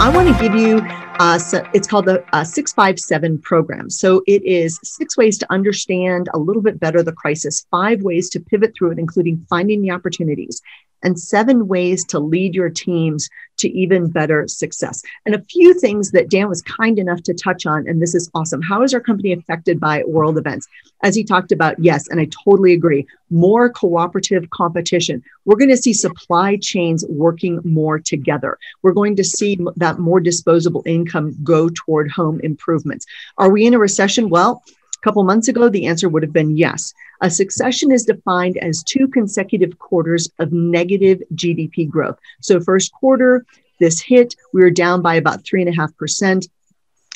I want to give you, it's called the 657 program. So it is 6 ways to understand a little bit better the crisis, 5 ways to pivot through it, including finding the opportunities, and 7 ways to lead your teams to even better success. And a few things that Dan was kind enough to touch on, and this is awesome. How is our company affected by world events? As he talked about, yes, and I totally agree, more cooperative competition. We're going to see supply chains working more together. We're going to see that more disposable income go toward home improvements. Are we in a recession? Well, a couple months ago, the answer would have been yes. A succession is defined as 2 consecutive quarters of negative GDP growth. So first quarter, this hit, we were down by about 3.5%.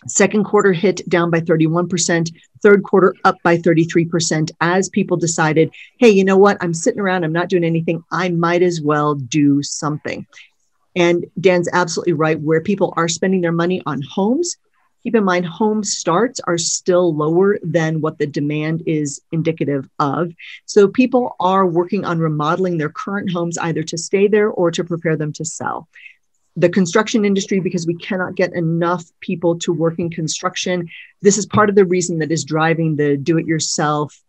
Second quarter hit down by 31%. Third quarter up by 33% as people decided, hey, you know what? I'm sitting around, I'm not doing anything. I might as well do something. And Dan's absolutely right. Where people are spending their money on homes, keep in mind, home starts are still lower than what the demand is indicative of. So people are working on remodeling their current homes either to stay there or to prepare them to sell. The construction industry, because we cannot get enough people to work in construction, this is part of the reason that is driving the do-it-yourself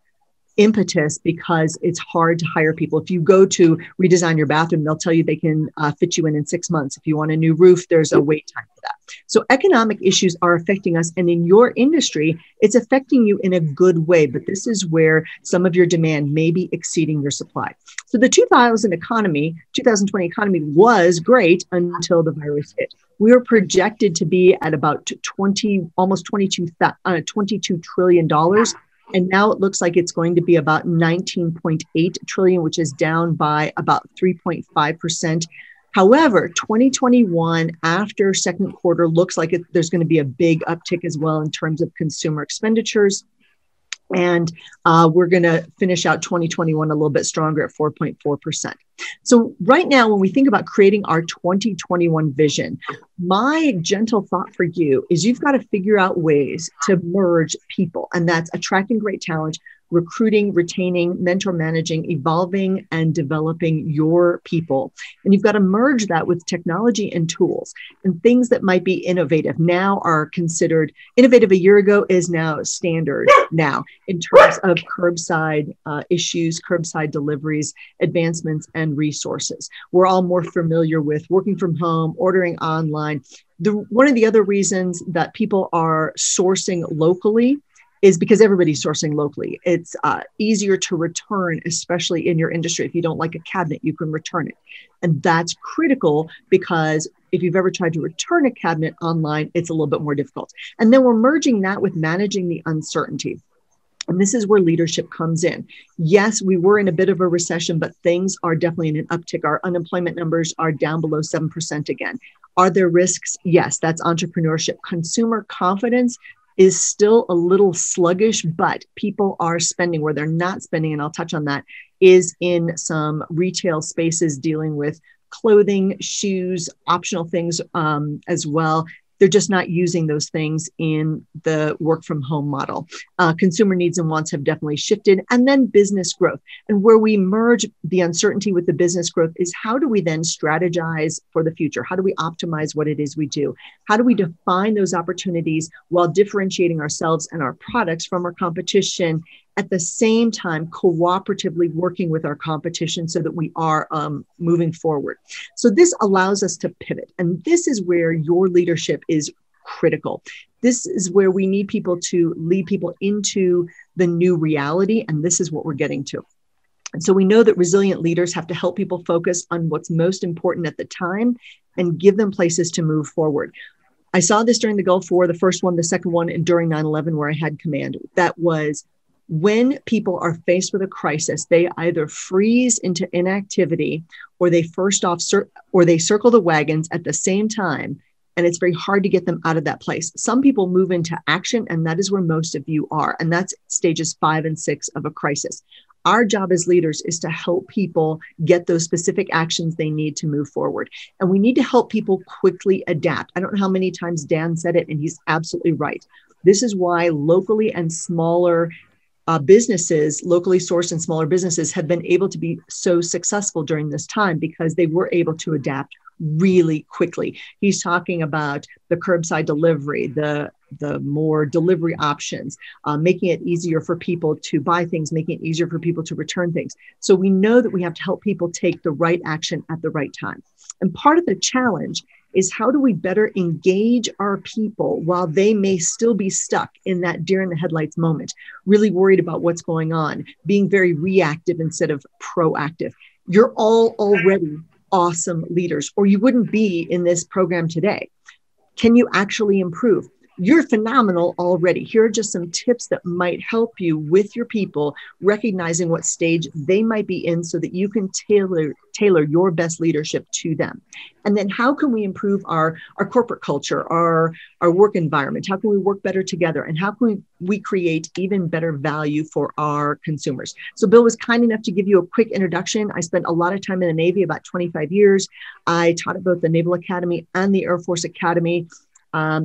impetus, because it's hard to hire people. If you go to redesign your bathroom, they'll tell you they can fit you in 6 months. If you want a new roof, there's a wait time for that. So economic issues are affecting us. And in your industry, it's affecting you in a good way. But this is where some of your demand may be exceeding your supply. So the 2020 economy was great until the virus hit. We were projected to be at about almost $22 trillion. And now it looks like it's going to be about 19.8 trillion, which is down by about 3.5%. However, 2021 after second quarter looks like there's going to be a big uptick as well in terms of consumer expenditures. And we're going to finish out 2021 a little bit stronger at 4.4%. So right now, when we think about creating our 2021 vision, my gentle thought for you is you've got to figure out ways to merge people. And that's attracting great talent, recruiting, retaining, mentor, managing, evolving, and developing your people. And you've got to merge that with technology and tools and things that might be innovative now are considered innovative a year ago is now standard now in terms of curbside issues, curbside deliveries, advancements, and resources. We're all more familiar with working from home, ordering online. One of the other reasons that people are sourcing locally is because everybody's sourcing locally. It's easier to return, especially in your industry. If you don't like a cabinet, you can return it. And that's critical because if you've ever tried to return a cabinet online, it's a little bit more difficult. And then we're merging that with managing the uncertainty. And this is where leadership comes in. Yes, we were in a bit of a recession, but things are definitely in an uptick. Our unemployment numbers are down below 7% again. Are there risks? Yes, that's entrepreneurship. Consumer confidence is still a little sluggish, but people are spending. Where they're not spending, and I'll touch on that, is in some retail spaces dealing with clothing, shoes, optional things as well. They're just not using those things in the work from home model. Consumer needs and wants have definitely shifted. And then business growth. And where we merge the uncertainty with the business growth is how do we then strategize for the future? How do we optimize what it is we do? How do we define those opportunities while differentiating ourselves and our products from our competition, at the same time cooperatively working with our competition so that we are moving forward? So this allows us to pivot. And this is where your leadership is critical. This is where we need people to lead people into the new reality. And this is what we're getting to. And so we know that resilient leaders have to help people focus on what's most important at the time and give them places to move forward. I saw this during the Gulf War, the first one, the second one, and during 9/11, where I had command. That was when people are faced with a crisis, they either freeze into inactivity or they circle the wagons at the same time. And it's very hard to get them out of that place. Some people move into action, and that is where most of you are. And that's stages 5 and 6 of a crisis. Our job as leaders is to help people get those specific actions they need to move forward. And we need to help people quickly adapt. I don't know how many times Dan said it, and he's absolutely right. This is why locally and smaller businesses, locally sourced and smaller businesses have been able to be so successful during this time, because they were able to adapt really quickly. He's talking about the curbside delivery, the more delivery options, making it easier for people to buy things, making it easier for people to return things. So we know that we have to help people take the right action at the right time. And part of the challenge is how do we better engage our people while they may still be stuck in that deer in the headlights moment, really worried about what's going on, being very reactive instead of proactive. You're all already awesome leaders, or you wouldn't be in this program today. Can you actually improve? You're phenomenal already. Here are just some tips that might help you with your people, recognizing what stage they might be in so that you can tailor your best leadership to them. And then how can we improve our corporate culture, our work environment? How can we work better together? And how can we create even better value for our consumers? So Bill was kind enough to give you a quick introduction. I spent a lot of time in the Navy, about 25 years. I taught at both the Naval Academy and the Air Force Academy.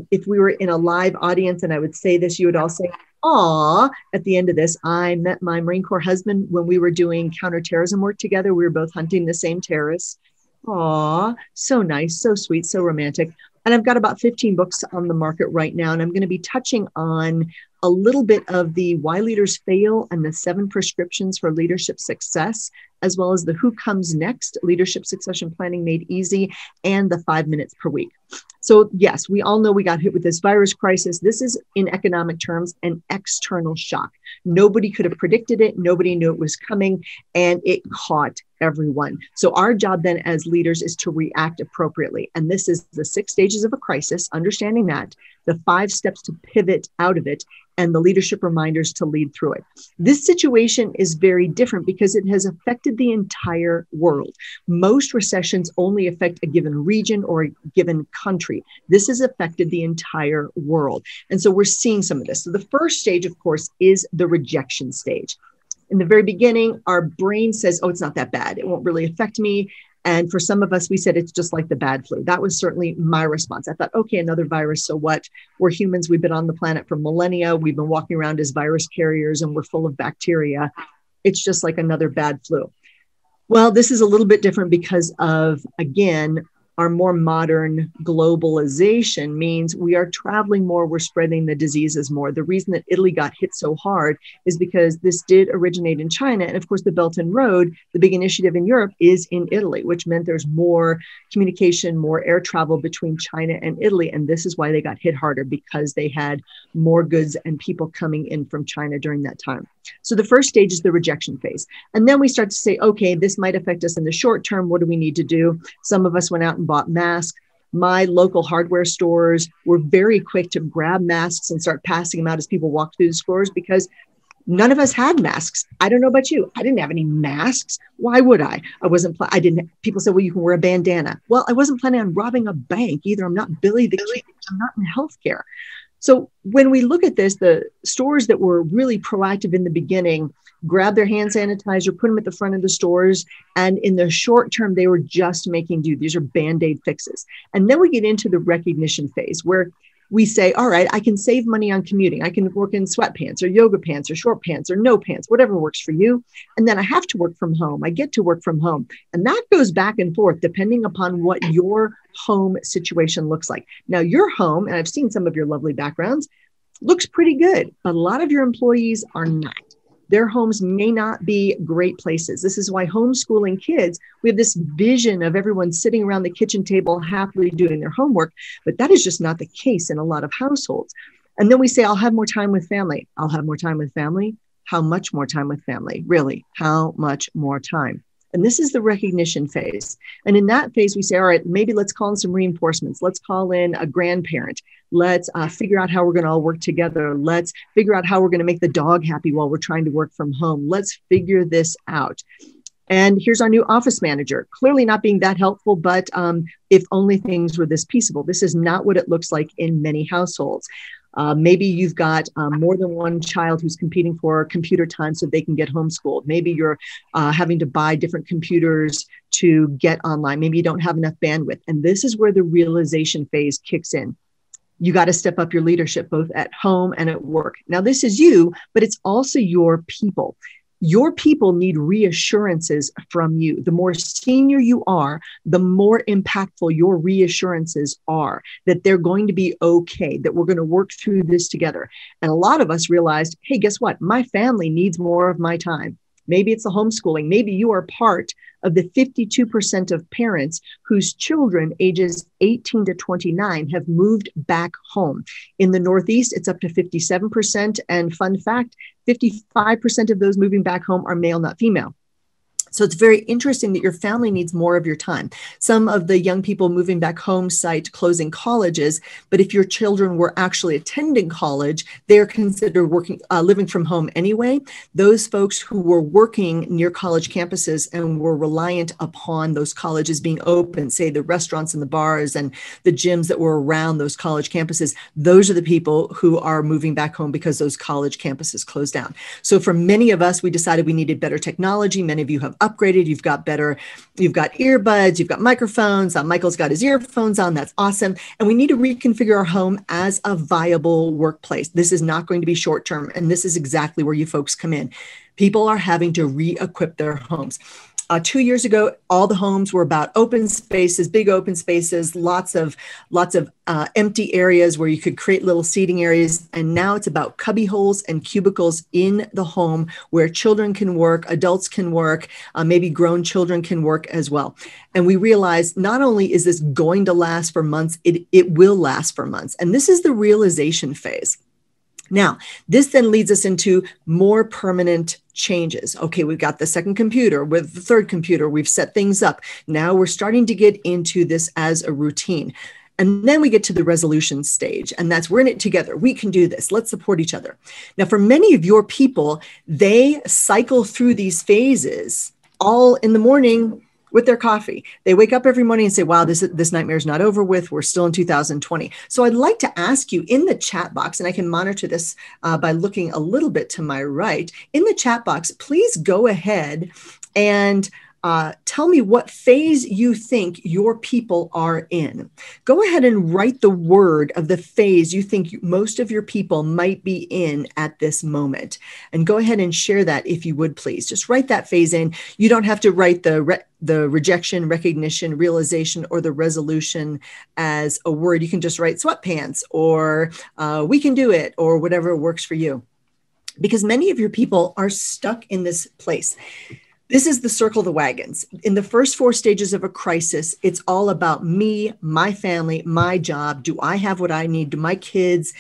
If we were in a live audience and I would say this, you would all say, "Aw," at the end of this. I met my Marine Corps husband when we were doing counterterrorism work together. We were both hunting the same terrorists. Aw, so nice, so sweet, so romantic. And I've got about 15 books on the market right now. And I'm going to be touching on a little bit of the Why Leaders Fail and the 7 prescriptions for leadership success, as well as the Who Comes Next, Leadership Succession Planning Made Easy, and the 5 minutes per week. So yes, we all know we got hit with this virus crisis. This is, in economic terms, an external shock. Nobody could have predicted it. Nobody knew it was coming, and it caught everyone. So our job then as leaders is to react appropriately. And this is the 6 stages of a crisis, understanding that, the 5 steps to pivot out of it, and the leadership reminders to lead through it. This situation is very different because it has affected the entire world. Most recessions only affect a given region or a given country. This has affected the entire world. And so we're seeing some of this. So the first stage, of course, is the rejection stage. In the very beginning, our brain says, oh, it's not that bad. It won't really affect me. And for some of us, we said it's just like the bad flu. That was certainly my response. I thought, okay, another virus, so what? We're humans. We've been on the planet for millennia. We've been walking around as virus carriers and we're full of bacteria. It's just like another bad flu. Well, this is a little bit different because of, again, our more modern globalization means we are traveling more, we're spreading the diseases more. The reason that Italy got hit so hard is because this did originate in China. And of course, the Belt and Road, the big initiative in Europe, is in Italy, which meant there's more communication, more air travel between China and Italy. And this is why they got hit harder, because they had more goods and people coming in from China during that time. So the first stage is the rejection phase. And then we start to say, okay, this might affect us in the short term. What do we need to do? Some of us went out and bought masks. My local hardware stores were very quick to grab masks and start passing them out as people walked through the stores because none of us had masks. I don't know about you. I didn't have any masks. Why would I? People said, well, you can wear a bandana. Well, I wasn't planning on robbing a bank either. I'm not Billy the Kid. I'm not in healthcare. So when we look at this, the stores that were really proactive in the beginning grabbed their hand sanitizer, put them at the front of the stores. And in the short term, they were just making do. These are Band-Aid fixes. And then we get into the recognition phase where we say, all right, I can save money on commuting. I can work in sweatpants or yoga pants or short pants or no pants, whatever works for you. And then I have to work from home. I get to work from home. And that goes back and forth depending upon what your home situation looks like. Now, your home, and I've seen some of your lovely backgrounds, looks pretty good, but a lot of your employees are not. Their homes may not be great places. This is why homeschooling kids, we have this vision of everyone sitting around the kitchen table happily doing their homework, but that is just not the case in a lot of households. And then we say, I'll have more time with family. I'll have more time with family. How much more time with family? Really, how much more time? And this is the recognition phase. And in that phase, we say, all right, maybe let's call in some reinforcements. Let's call in a grandparent. Let's figure out how we're going to all work together. Let's figure out how we're going to make the dog happy while we're trying to work from home. Let's figure this out. And here's our new office manager, clearly not being that helpful, but if only things were this peaceable. This is not what it looks like in many households. Maybe you've got more than one child who's competing for computer time so they can get homeschooled. Maybe you're having to buy different computers to get online. Maybe you don't have enough bandwidth. And this is where the realization phase kicks in. You got to step up your leadership, both at home and at work. Now, this is you, but it's also your people. Your people need reassurances from you. The more senior you are, the more impactful your reassurances are that they're going to be okay, that we're going to work through this together. And a lot of us realized, hey, guess what? My family needs more of my time. Maybe it's the homeschooling. Maybe you are part of the 52% of parents whose children ages 18 to 29 have moved back home. In the Northeast, it's up to 57%. And fun fact, 55% of those moving back home are male, not female. So it's very interesting that your family needs more of your time. Some of the young people moving back home cite closing colleges, but if your children were actually attending college, they're considered working, living from home anyway. Those folks who were working near college campuses and were reliant upon those colleges being open, say the restaurants and the bars and the gyms that were around those college campuses, those are the people who are moving back home because those college campuses closed down. So for many of us, we decided we needed better technology. Many of you have upgraded, you've got earbuds, you've got microphones. Michael's got his earphones on. That's awesome. And we need to reconfigure our home as a viable workplace. This is not going to be short term. And this is exactly where you folks come in. People are having to re-equip their homes. 2 years ago, all the homes were about open spaces, big open spaces, lots of empty areas where you could create little seating areas. And now it's about cubby holes and cubicles in the home where children can work, adults can work, maybe grown children can work as well. And we realize not only is this going to last for months, it will last for months. And this is the realization phase. Now, this then leads us into more permanent changes. Okay, we've got the second computer, with the third computer, we've set things up. Now we're starting to get into this as a routine. And then we get to the resolution stage, and that's we're in it together. We can do this. Let's support each other. Now, for many of your people, they cycle through these phases all in the morning with their coffee. They wake up every morning and say, wow, this nightmare is not over with. We're still in 2020. So I'd like to ask you in the chat box, and I can monitor this by looking a little bit to my right. In the chat box, please go ahead and tell me what phase you think your people are in. Go ahead and write the word of the phase you think most of your people might be in at this moment. And go ahead and share that if you would, please. Just write that phase in. You don't have to write the rejection, recognition, realization, or the resolution as a word. You can just write sweatpants or we can do it or whatever works for you. Because many of your people are stuck in this place. This is the circle of the wagons. In the first 4 stages of a crisis, it's all about me, my family, my job. Do I have what I need? Do my kids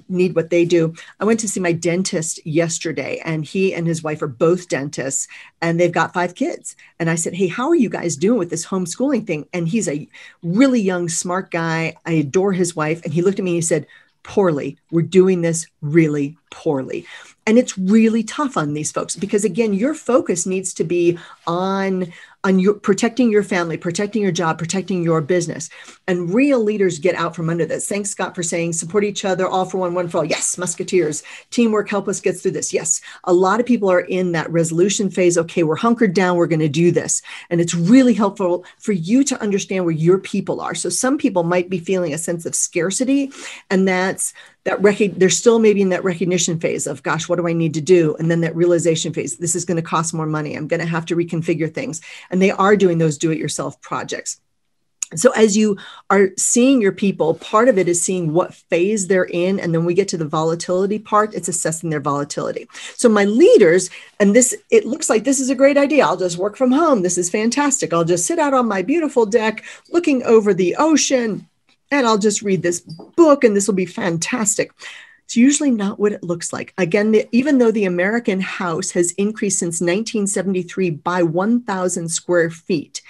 need what they do? I went to see my dentist yesterday, and he and his wife are both dentists, and they've got 5 kids. And I said, hey, how are you guys doing with this homeschooling thing? And he's a really young, smart guy. I adore his wife. And he looked at me and he said, poorly. We're doing this really poorly. And it's really tough on these folks because, again, your focus needs to be on your protecting your family, protecting your job, protecting your business. And real leaders get out from under this. Thanks, Scott, for saying support each other, all for one, one for all. Yes, Musketeers, teamwork, help us get through this. Yes, a lot of people are in that resolution phase. Okay, we're hunkered down. We're going to do this. And it's really helpful for you to understand where your people are. So some people might be feeling a sense of scarcity, and they're still maybe in that recognition phase of, gosh, what do I need to do? And then that realization phase, this is going to cost more money. I'm going to have to reconfigure things. And they are doing those do-it-yourself projects. So as you are seeing your people, part of it is seeing what phase they're in. And then we get to the volatility part. It's assessing their volatility. So my leaders, and it looks like this is a great idea. I'll just work from home. This is fantastic. I'll just sit out on my beautiful deck looking over the ocean, and I'll just read this book, and this will be fantastic. It's usually not what it looks like. Again, even though the American house has increased since 1973 by 1,000 square feet,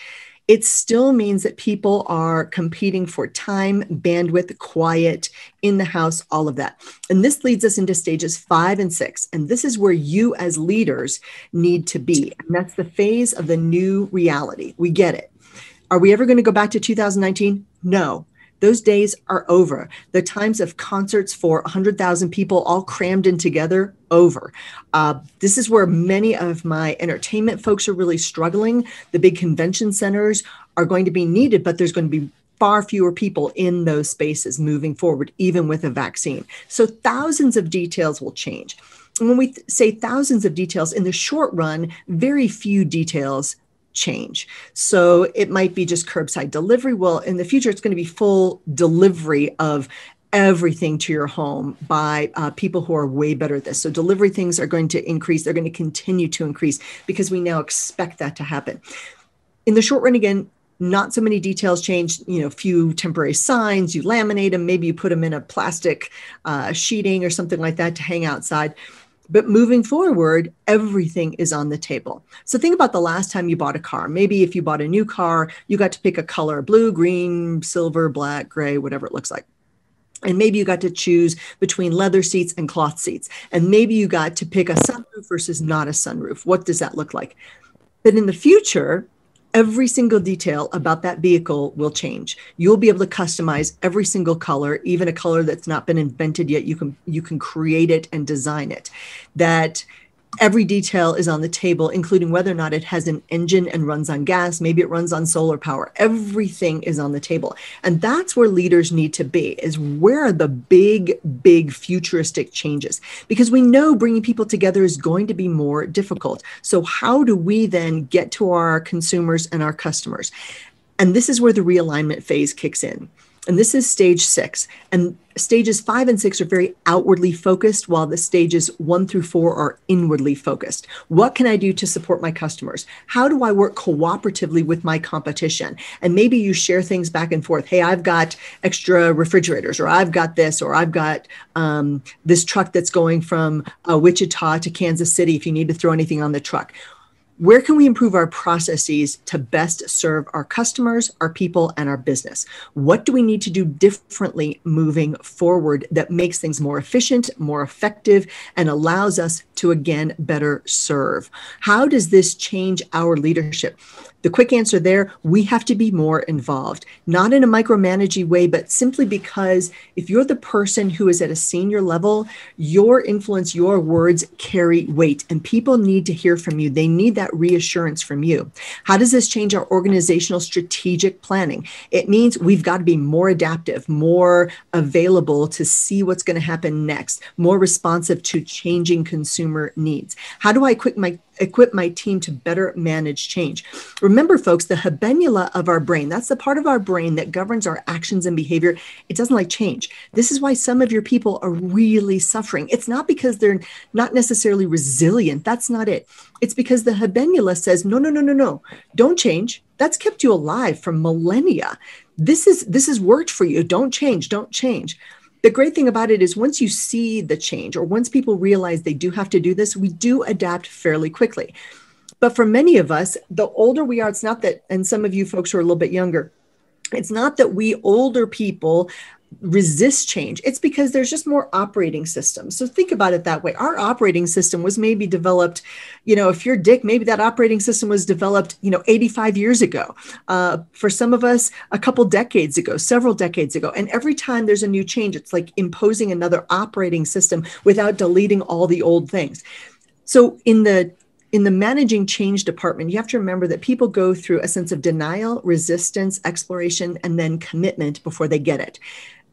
it still means that people are competing for time, bandwidth, quiet in the house, all of that. And this leads us into stages 5 and 6. And this is where you as leaders need to be. And that's the phase of the new reality. We get it. Are we ever going to go back to 2019? No. Those days are over. The times of concerts for 100,000 people all crammed in together, over. This is where many of my entertainment folks are really struggling. The big convention centers are going to be needed, but there's going to be far fewer people in those spaces moving forward, even with a vaccine. So thousands of details will change. And when we say thousands of details, in the short run, very few details change. So it might be just curbside delivery. Well, in the future, it's going to be full delivery of everything to your home by people who are way better at this. So delivery things are going to increase. They're going to continue to increase because we now expect that to happen. In the short run, again, not so many details change, few temporary signs, you laminate them, maybe you put them in a plastic sheeting or something like that to hang outside. But moving forward, everything is on the table. So think about the last time you bought a car. Maybe if you bought a new car, you got to pick a color: blue, green, silver, black, gray, whatever it looks like. And maybe you got to choose between leather seats and cloth seats. And maybe you got to pick a sunroof versus not a sunroof. What does that look like? But in the future, every single detail about that vehicle will change. You'll be able to customize every single color, even a color that's not been invented yet. You can create it and design it. That every detail is on the table, including whether or not it has an engine and runs on gas. Maybe it runs on solar power. Everything is on the table. And that's where leaders need to be, is where are the big, big futuristic changes? Because we know bringing people together is going to be more difficult. So how do we then get to our consumers and our customers? And this is where the realignment phase kicks in. And this is stage 6. And stages 5 and 6 are very outwardly focused, while the stages 1 through 4 are inwardly focused. What can I do to support my customers? How do I work cooperatively with my competition? And maybe you share things back and forth. Hey, I've got extra refrigerators, or I've got this, or I've got this truck that's going from Wichita to Kansas City if you need to throw anything on the truck. Where can we improve our processes to best serve our customers, our people, and our business? What do we need to do differently moving forward that makes things more efficient, more effective, and allows us to, again, better serve? How does this change our leadership? The quick answer there, we have to be more involved, not in a micromanaging way, but simply because if you're the person who is at a senior level, your influence, your words carry weight, and people need to hear from you. They need that reassurance from you. How does this change our organizational strategic planning? It means we've got to be more adaptive, more available to see what's going to happen next, more responsive to changing consumer needs. How do I equip my team to better manage change? Remember, folks, the habenula of our brain, that's the part of our brain that governs our actions and behavior. It doesn't like change. This is why some of your people are really suffering. It's not because they're not necessarily resilient. That's not it. It's because the habenula says, no, don't change. That's kept you alive for millennia. This has worked for you. Don't change. The great thing about it is once you see the change, or once people realize they do have to do this, we do adapt fairly quickly. But for many of us, the older we are, it's not that, and some of you folks who are a little bit younger, it's not that we older people resist change. It's because there's just more operating systems. So think about it that way. Our operating system was maybe developed, if you're Dick, maybe that operating system was developed, 85 years ago. For some of us, a couple decades ago, several decades ago. And every time there's a new change, it's like imposing another operating system without deleting all the old things. So in the managing change department, you have to remember that people go through a sense of denial, resistance, exploration, and then commitment before they get it.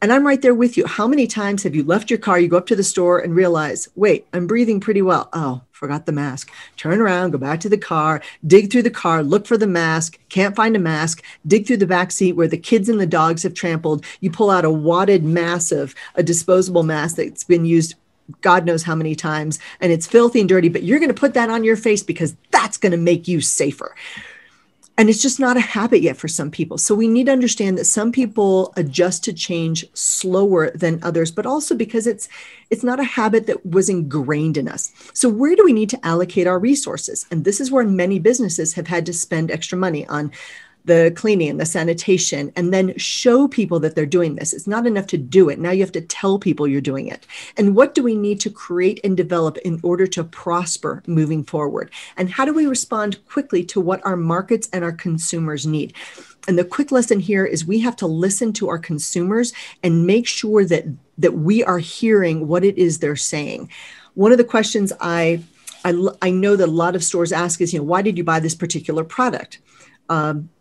And I'm right there with you. How many times have you left your car, you go up to the store and realize, wait, I'm breathing pretty well. Oh, forgot the mask. Turn around, go back to the car, dig through the car, look for the mask, can't find a mask, dig through the back seat where the kids and the dogs have trampled. You pull out a wadded mass of a disposable mask that's been used God knows how many times, and it's filthy and dirty, but you're going to put that on your face because that's going to make you safer. And it's just not a habit yet for some people. So we need to understand that some people adjust to change slower than others, but also because it's not a habit that was ingrained in us. So where do we need to allocate our resources? And this is where many businesses have had to spend extra money on the cleaning and the sanitation, and then show people that they're doing this. It's not enough to do it. Now you have to tell people you're doing it. And what do we need to create and develop in order to prosper moving forward? And how do we respond quickly to what our markets and our consumers need? And the quick lesson here is we have to listen to our consumers and make sure that we are hearing what it is they're saying. One of the questions I know that a lot of stores ask is, why did you buy this particular product?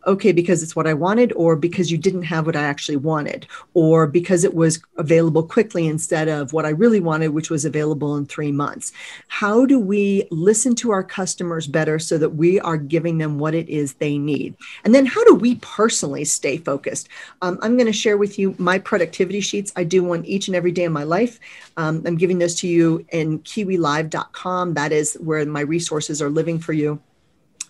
okay, because it's what I wanted, or because you didn't have what I actually wanted, or because it was available quickly instead of what I really wanted, which was available in 3 months. How do we listen to our customers better so that we are giving them what it is they need? And then how do we personally stay focused? I'm going to share with you my productivity sheets. I do one each and every day of my life. I'm giving those to you in kiwilive.com. That is where my resources are living for you.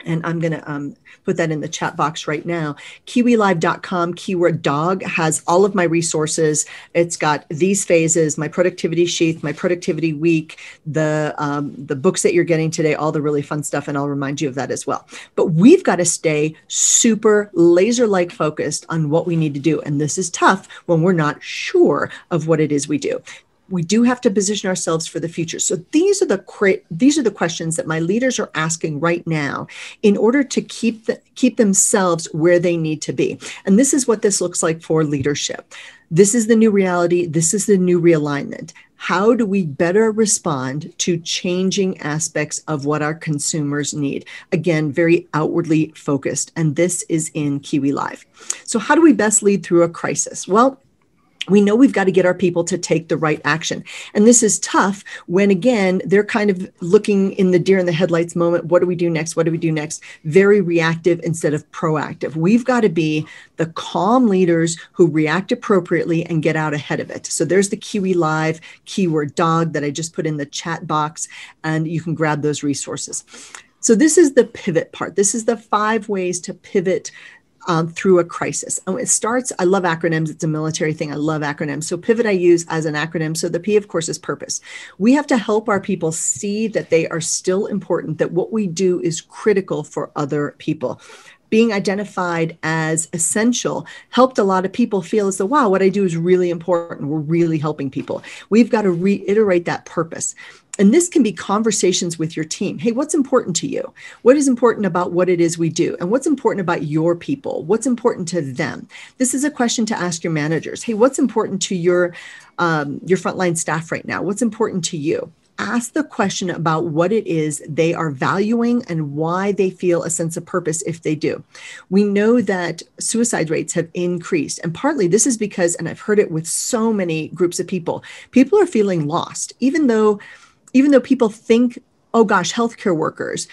And I'm going to put that in the chat box right now. KiwiLive.com, keyword dog, has all of my resources. It's got these phases, my productivity sheet, my productivity week, the books that you're getting today, all the really fun stuff. And I'll remind you of that as well. But we've got to stay super laser-like focused on what we need to do. And this is tough when we're not sure of what it is we do. We do have to position ourselves for the future. So these are the questions that my leaders are asking right now in order to keep themselves where they need to be. And this is what this looks like for leadership. This is the new reality. This is the new realignment. How do we better respond to changing aspects of what our consumers need? Again, very outwardly focused. And this is in Kiwi Live. So how do we best lead through a crisis? Well, we know we've got to get our people to take the right action. And this is tough when, again, they're kind of looking in the deer in the headlights moment. What do we do next? What do we do next? Very reactive instead of proactive. We've got to be the calm leaders who react appropriately and get out ahead of it. So there's the Kiwi Live keyword dog that I just put in the chat box, and you can grab those resources. So this is the pivot part. This is the 5 ways to pivot through a crisis. It starts, I love acronyms. It's a military thing. I love acronyms. So pivot I use as an acronym. So the P, of course, is purpose. We have to help our people see that they are still important, that what we do is critical for other people. Being identified as essential helped a lot of people feel as though, wow, what I do is really important. We're really helping people. We've got to reiterate that purpose. And this can be conversations with your team. Hey, what's important to you? What is important about what it is we do? And what's important about your people? What's important to them? This is a question to ask your managers. Hey, what's important to your frontline staff right now? What's important to you? Ask the question about what it is they are valuing and why they feel a sense of purpose if they do. We know that suicide rates have increased. And partly this is because, and I've heard it with so many groups of people are feeling lost, even though people think, oh gosh, healthcare workers,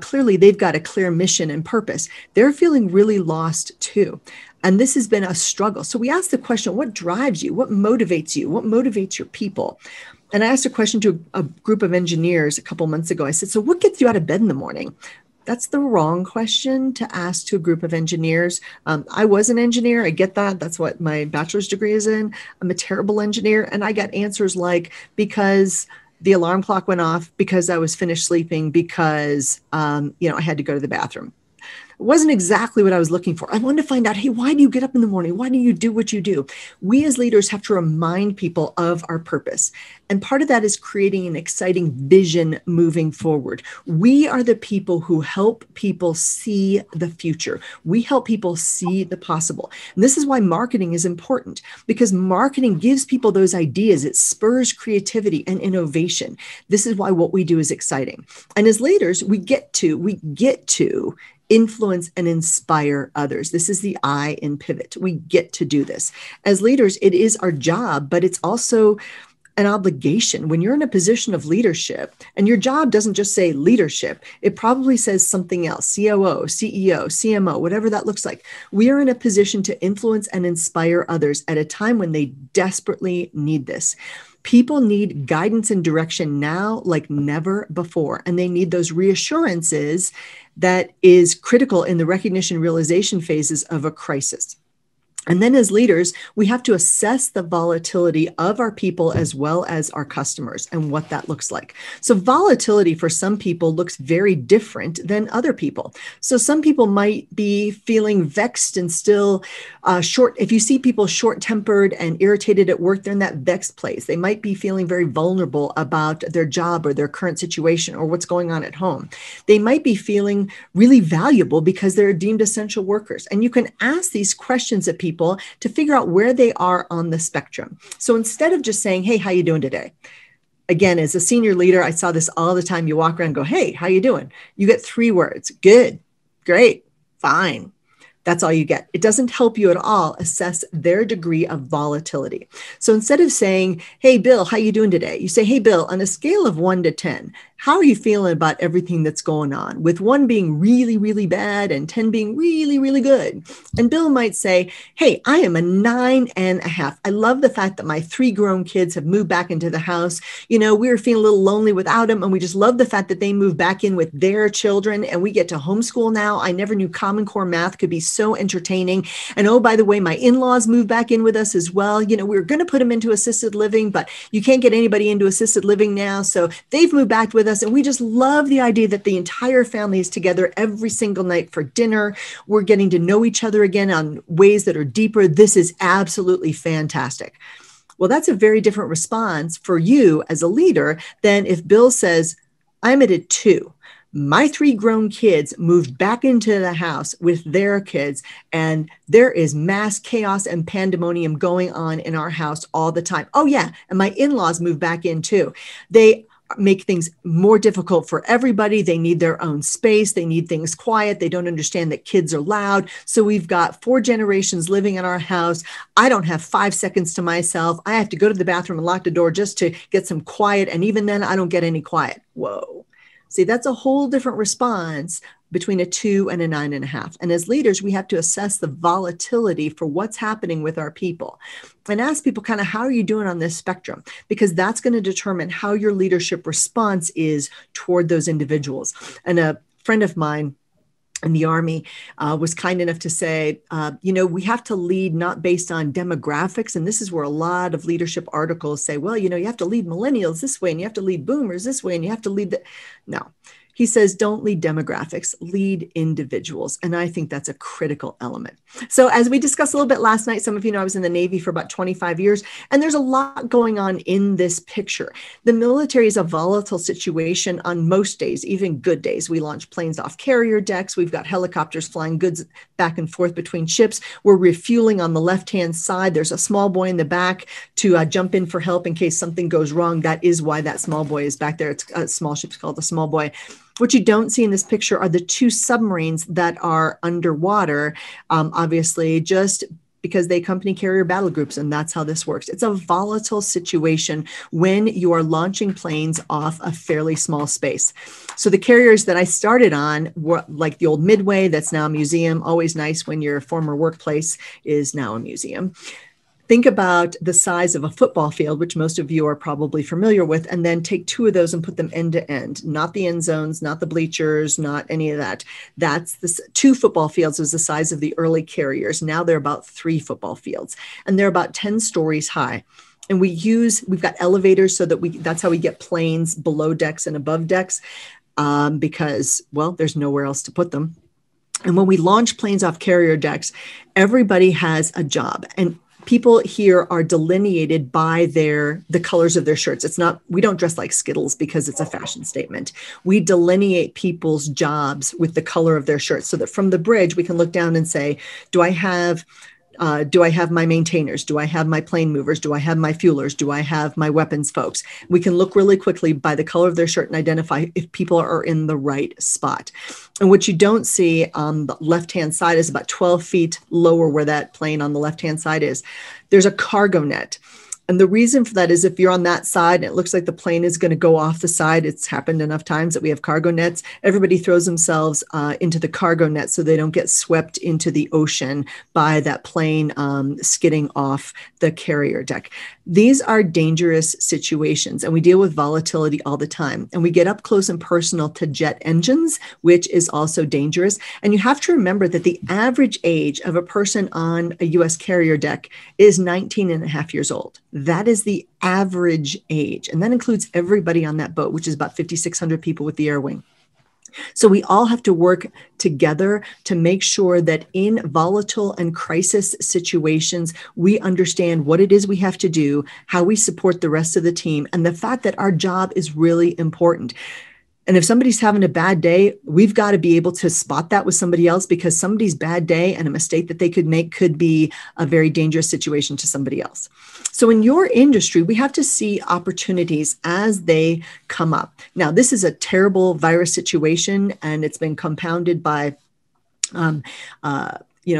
clearly they've got a clear mission and purpose. They're feeling really lost too. And this has been a struggle. So we ask the question, what drives you? What motivates you? What motivates your people? And I asked a question to a group of engineers a couple months ago. I said, so what gets you out of bed in the morning? That's the wrong question to ask to a group of engineers. I was an engineer. I get that. That's what my bachelor's degree is in. I'm a terrible engineer. And I got answers like, because the alarm clock went off, because I was finished sleeping, because I had to go to the bathroom. It wasn't exactly what I was looking for. I wanted to find out, hey, why do you get up in the morning? Why do you do what you do? We as leaders have to remind people of our purpose. And part of that is creating an exciting vision moving forward. We are the people who help people see the future. We help people see the possible. And this is why marketing is important, because marketing gives people those ideas. It spurs creativity and innovation. This is why what we do is exciting. And as leaders, we get to influence and inspire others. This is the I in pivot. We get to do this. As leaders, it is our job, but it's also an obligation. When you're in a position of leadership, and your job doesn't just say leadership, it probably says something else, COO, CEO, CMO, whatever that looks like. We are in a position to influence and inspire others at a time when they desperately need this. People need guidance and direction now like never before, and they need those reassurances that is critical in the recognition realization phases of a crisis. And then as leaders, we have to assess the volatility of our people as well as our customers and what that looks like. So volatility for some people looks very different than other people. So some people might be feeling vexed and still short. If you see people short-tempered and irritated at work, they're in that vexed place. They might be feeling very vulnerable about their job or their current situation or what's going on at home. They might be feeling really valuable because they're deemed essential workers. And you can ask these questions of people to figure out where they are on the spectrum. So instead of just saying, hey, how you doing today? Again, as a senior leader, I saw this all the time. You walk around and go, hey, how you doing? You get 3 words: good, great, fine. That's all you get. It doesn't help you at all assess their degree of volatility. So instead of saying, hey, Bill, how you doing today? You say, hey, Bill, on a scale of 1 to 10, how are you feeling about everything that's going on? With 1 being really, really bad and 10 being really, really good. And Bill might say, hey, I am a 9.5. I love the fact that my 3 grown kids have moved back into the house. We were feeling a little lonely without them. And we just love the fact that they moved back in with their children and we get to homeschool now. I never knew Common Core math could be so entertaining. And oh, by the way, my in-laws moved back in with us as well. We were going to put them into assisted living, but you can't get anybody into assisted living now. So they've moved back with us. And we just love the idea that the entire family is together every single night for dinner. We're getting to know each other again on ways that are deeper. This is absolutely fantastic. Well, that's a very different response for you as a leader than if Bill says, I'm at a 2. My 3 grown kids moved back into the house with their kids, and there is mass chaos and pandemonium going on in our house all the time. Oh, yeah. And my in-laws moved back in too. They make things more difficult for everybody. They need their own space. They need things quiet. They don't understand that kids are loud. So we've got 4 generations living in our house. I don't have 5 seconds to myself. I have to go to the bathroom and lock the door just to get some quiet. And even then, I don't get any quiet. Whoa. See, that's a whole different response between a 2 and a 9.5. And as leaders, we have to assess the volatility for what's happening with our people and ask people kind of, how are you doing on this spectrum? Because that's going to determine how your leadership response is toward those individuals. And a friend of mine in the Army was kind enough to say, we have to lead not based on demographics. And this is where a lot of leadership articles say, well, you have to lead millennials this way, and you have to lead boomers this way, and you have to lead No. He says, don't lead demographics, lead individuals. And I think that's a critical element. So as we discussed a little bit last night, some of you know I was in the Navy for about 25 years, and there's a lot going on in this picture. The military is a volatile situation on most days, even good days. We launch planes off carrier decks. We've got helicopters flying goods back and forth between ships. We're refueling on the left-hand side. There's a small boy in the back to jump in for help in case something goes wrong. That is why that small boy is back there. It's a small ship's called the small boy. What you don't see in this picture are the 2 submarines that are underwater, obviously, just because they accompany carrier battle groups, and that's how this works. It's a volatile situation when you are launching planes off a fairly small space. So the carriers that I started on were like the old Midway, that's now a museum. Always nice when your former workplace is now a museum. Think about the size of a football field, which most of you are probably familiar with, and then take 2 of those and put them end to end, not the end zones, not the bleachers, not any of that. That's the 2 football fields was the size of the early carriers. Now they're about 3 football fields, and they're about 10 stories high. And we've got elevators so that that's how we get planes below decks and above decks because, well, there's nowhere else to put them. And when we launch planes off carrier decks, everybody has a job. And people here are delineated by the colors of their shirts. It's not, we don't dress like Skittles because it's a fashion statement. We delineate people's jobs with the color of their shirts so that from the bridge, we can look down and say, do I have my maintainers? Do I have my plane movers? Do I have my fuelers? Do I have my weapons folks? We can look really quickly by the color of their shirt and identify if people are in the right spot. And what you don't see on the left-hand side is about 12 feet lower where that plane on the left-hand side is. There's a cargo net. And the reason for that is if you're on that side and it looks like the plane is going to go off the side, it's happened enough times that we have cargo nets, everybody throws themselves into the cargo net so they don't get swept into the ocean by that plane skidding off the carrier deck. These are dangerous situations, and we deal with volatility all the time. And we get up close and personal to jet engines, which is also dangerous. And you have to remember that the average age of a person on a U.S. carrier deck is 19 and a half years old. That is the average age. And that includes everybody on that boat, which is about 5,600 people with the air wing. So we all have to work together to make sure that in volatile and crisis situations, we understand what it is we have to do, how we support the rest of the team, and the fact that our job is really important. And if somebody's having a bad day, we've got to be able to spot that with somebody else, because somebody's bad day and a mistake that they could make could be a very dangerous situation to somebody else. So in your industry, we have to see opportunities as they come up. Now, this is a terrible virus situation, and it's been compounded by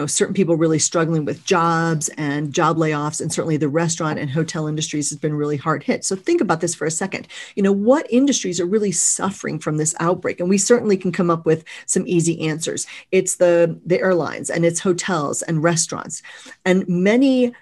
certain people really struggling with jobs and job layoffs, and certainly the restaurant and hotel industries has been really hard hit. So think about this for a second. What industries are really suffering from this outbreak? And we certainly can come up with some easy answers. It's the airlines, and it's hotels and restaurants. And many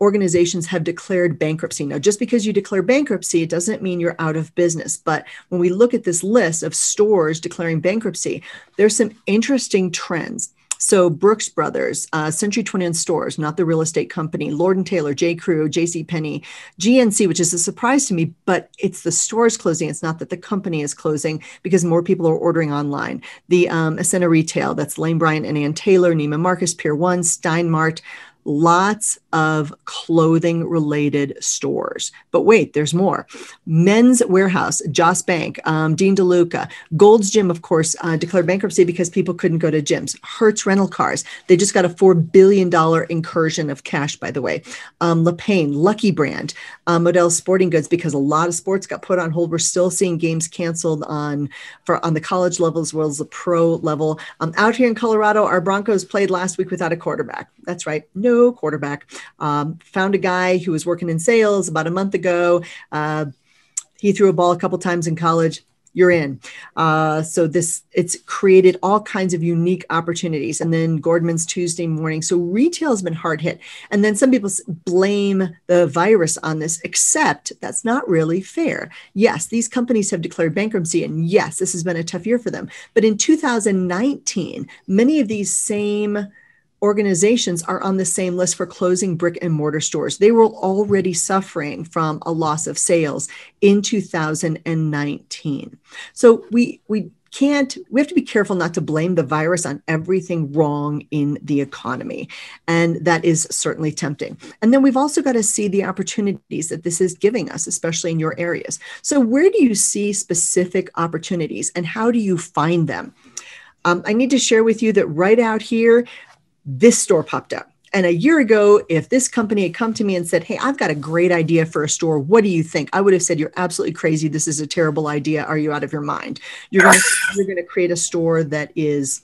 organizations have declared bankruptcy. Now, just because you declare bankruptcy, it doesn't mean you're out of business. But when we look at this list of stores declaring bankruptcy, there's some interesting trends. So Brooks Brothers, Century 21 Stores, not the real estate company, Lord & Taylor, J. Crew, JCPenney, GNC, which is a surprise to me, but it's the stores closing. It's not that the company is closing because more people are ordering online. The Ascena Retail, that's Lane Bryant and Ann Taylor, Neiman Marcus, Pier 1, Steinmart, lots of clothing related stores. But wait, there's more. Men's Warehouse, Joss Bank, Dean DeLuca, Gold's Gym, of course, declared bankruptcy because people couldn't go to gyms. Hertz Rental Cars, they just got a $4 billion incursion of cash, by the way. LePain, Lucky Brand, Model Sporting Goods, because a lot of sports got put on hold. We're still seeing games canceled on the college level as well as the pro level. Out here in Colorado, our Broncos played last week without a quarterback. That's right. No quarterback. Found a guy who was working in sales about a month ago. He threw a ball a couple times in college. You're in. So it's created all kinds of unique opportunities. And then Gordman's Tuesday morning. So retail has been hard hit. And then some people blame the virus on this, except that's not really fair. Yes, these companies have declared bankruptcy. And yes, this has been a tough year for them. But in 2019, many of these same organizations are on the same list for closing brick and mortar stores. They were already suffering from a loss of sales in 2019. So we have to be careful not to blame the virus on everything wrong in the economy. And that is certainly tempting. And then we've also got to see the opportunities that this is giving us, especially in your areas. So where do you see specific opportunities and how do you find them? I need to share with you that right out here, this store popped up. And a year ago, if this company had come to me and said, hey, I've got a great idea for a store, what do you think? I would have said, you're absolutely crazy. This is a terrible idea. Are you out of your mind? You're going to create a store that is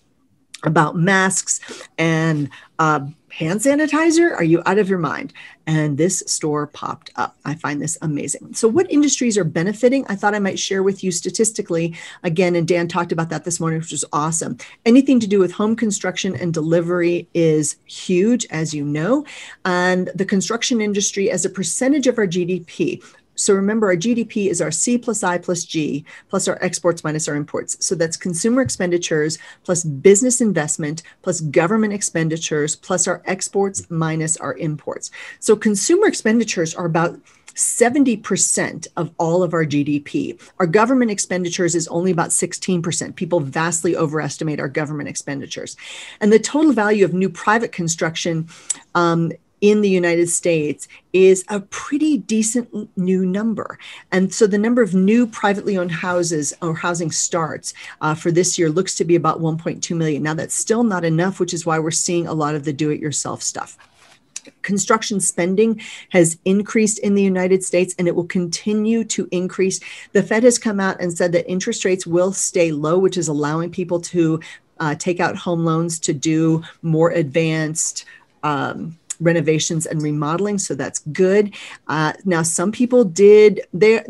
about masks and hand sanitizer? Are you out of your mind? And this store popped up. I find this amazing. So what industries are benefiting? I thought I might share with you statistically again, and Dan talked about that this morning, which was awesome. Anything to do with home construction and delivery is huge, as you know, and the construction industry as a percentage of our GDP. So remember, our GDP is our C plus I plus G plus our exports minus our imports. So that's consumer expenditures plus business investment plus government expenditures plus our exports minus our imports. So consumer expenditures are about 70% of all of our GDP. Our government expenditures is only about 16%. People vastly overestimate our government expenditures. And the total value of new private construction in the United States is a pretty decent new number. And so the number of new privately owned houses or housing starts for this year looks to be about 1.2 million. Now that's still not enough, which is why we're seeing a lot of the do-it-yourself stuff. Construction spending has increased in the United States and it will continue to increase. The Fed has come out and said that interest rates will stay low, which is allowing people to take out home loans to do more advanced renovations and remodeling. So that's good. Now, some people they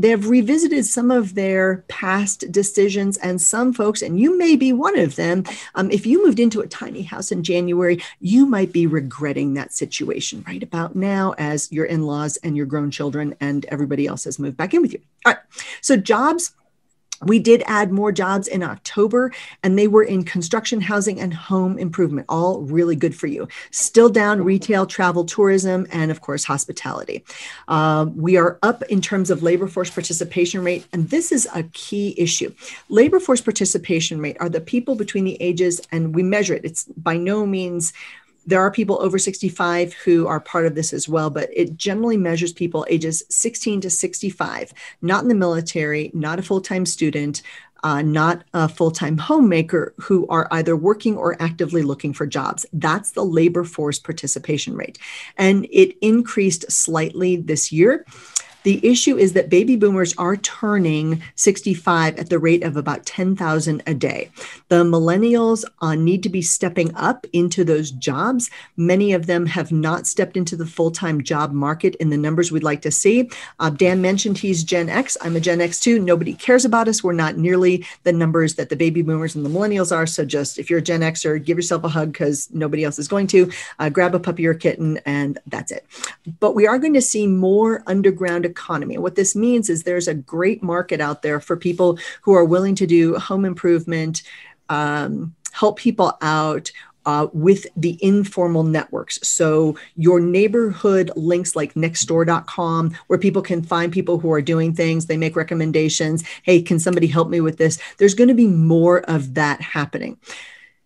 have revisited some of their past decisions, and some folks, and you may be one of them, if you moved into a tiny house in January, you might be regretting that situation right about now as your in-laws and your grown children and everybody else has moved back in with you. All right. So jobs. We did add more jobs in October, and they were in construction, housing, and home improvement, all really good for you. Still down retail, travel, tourism, and of course, hospitality. We are up in terms of labor force participation rate, and this is a key issue. Labor force participation rate are the people between the ages, and we measure it. It's by no means. There are people over 65 who are part of this as well, but it generally measures people ages 16 to 65, not in the military, not a full-time student, not a full-time homemaker, who are either working or actively looking for jobs. That's the labor force participation rate. And it increased slightly this year. The issue is that baby boomers are turning 65 at the rate of about 10,000 a day. The millennials need to be stepping up into those jobs. Many of them have not stepped into the full-time job market in the numbers we'd like to see. Dan mentioned he's Gen X. I'm a Gen X too. Nobody cares about us. We're not nearly the numbers that the baby boomers and the millennials are. So just if you're a Gen Xer, give yourself a hug because nobody else is going to. Grab a puppy or a kitten, and that's it. But we are going to see more underground economy. What this means is there's a great market out there for people who are willing to do home improvement, help people out, with the informal networks. So your neighborhood links like nextdoor.com, where people can find people who are doing things. They make recommendations. Hey, can somebody help me with this? There's going to be more of that happening.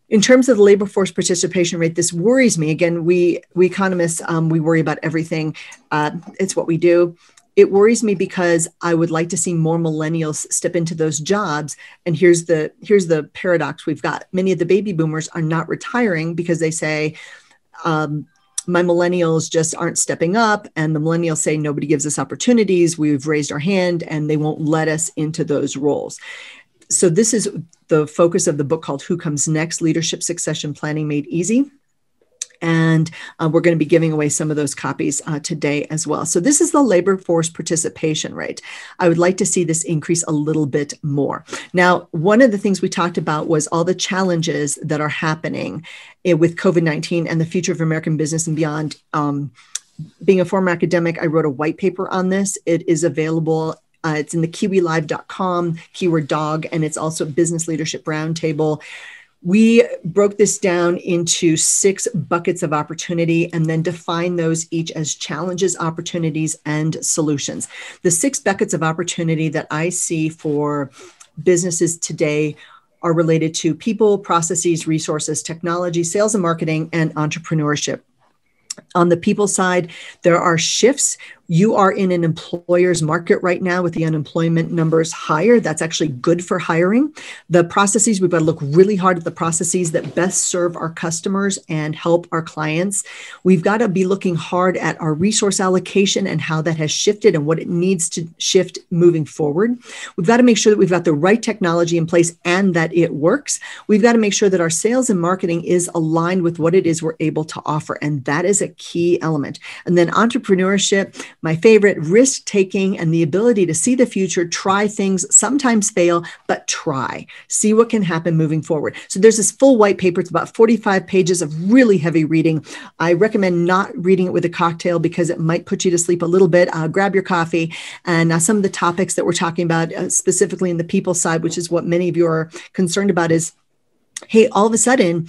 In terms of the labor force participation rate, this worries me. Again, we economists, we worry about everything. It's what we do. It worries me because I would like to see more millennials step into those jobs. And here's the paradox we've got. Many of the baby boomers are not retiring because they say, my millennials just aren't stepping up. And the millennials say, nobody gives us opportunities. We've raised our hand and they won't let us into those roles. So this is the focus of the book called Who Comes Next? Leadership Succession Planning Made Easy. And we're going to be giving away some of those copies today as well. So this is the labor force participation rate. I would like to see this increase a little bit more. Now, one of the things we talked about was all the challenges that are happening with COVID-19 and the future of American business and beyond. Being a former academic, I wrote a white paper on this. It is available. It's in the kiwilive.com, keyword dog, and it's also Business Leadership Roundtable. We broke this down into 6 buckets of opportunity and then defined those each as challenges, opportunities, and solutions. The 6 buckets of opportunity that I see for businesses today are related to people, processes, resources, technology, sales and marketing, and entrepreneurship. On the people side, there are shifts. You are in an employer's market right now with the unemployment numbers higher. That's actually good for hiring. The processes, we've got to look really hard at the processes that best serve our customers and help our clients. We've got to be looking hard at our resource allocation and how that has shifted and what it needs to shift moving forward. We've got to make sure that we've got the right technology in place and that it works. We've got to make sure that our sales and marketing is aligned with what it is we're able to offer. And that is a key element. And then entrepreneurship, my favorite, risk-taking and the ability to see the future, try things, sometimes fail, but try. See what can happen moving forward. So there's this full white paper. It's about 45 pages of really heavy reading. I recommend not reading it with a cocktail because it might put you to sleep a little bit. Grab your coffee. And some of the topics that we're talking about, specifically in the people side, which is what many of you are concerned about, is, hey, all of a sudden,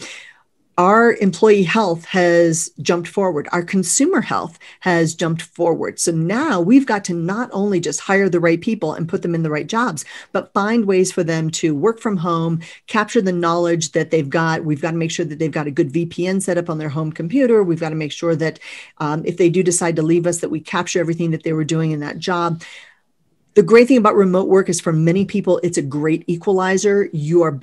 our employee health has jumped forward. Our consumer health has jumped forward. So now we've got to not only just hire the right people and put them in the right jobs, but find ways for them to work from home, capture the knowledge that they've got. We've got to make sure that they've got a good VPN set up on their home computer. We've got to make sure that if they do decide to leave us, that we capture everything that they were doing in that job. The great thing about remote work is for many people, it's a great equalizer. You're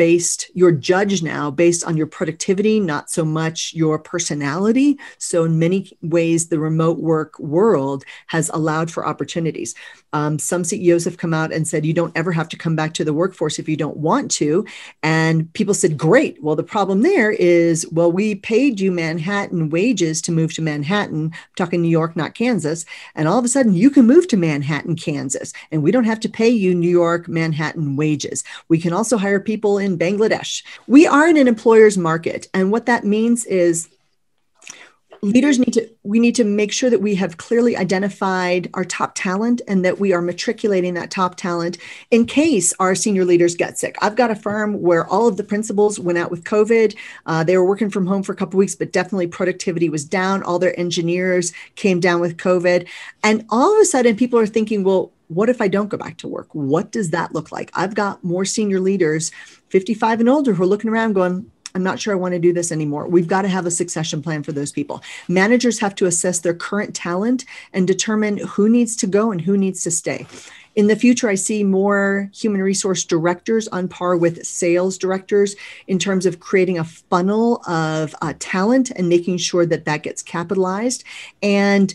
judged now based on your productivity, not so much your personality. So in many ways, the remote work world has allowed for opportunities. Some CEOs have come out and said, you don't ever have to come back to the workforce if you don't want to. And people said, great. Well, the problem there is, well, we paid you Manhattan wages to move to Manhattan. I'm talking New York, not Kansas. And all of a sudden you can move to Manhattan, Kansas. And we don't have to pay you New York, Manhattan wages. We can also hire people in Bangladesh. We are in an employer's market. And what that means is we need to make sure that we have clearly identified our top talent and that we are matriculating that top talent in case our senior leaders get sick. I've got a firm where all of the principals went out with COVID. They were working from home for a couple of weeks, but definitely productivity was down. All their engineers came down with COVID. And all of a sudden people are thinking, well, what if I don't go back to work? What does that look like? I've got more senior leaders, 55 and older, who are looking around going, I'm not sure I want to do this anymore. We've got to have a succession plan for those people. Managers have to assess their current talent and determine who needs to go and who needs to stay. In the future, I see more human resource directors on par with sales directors in terms of creating a funnel of talent and making sure that that gets capitalized. And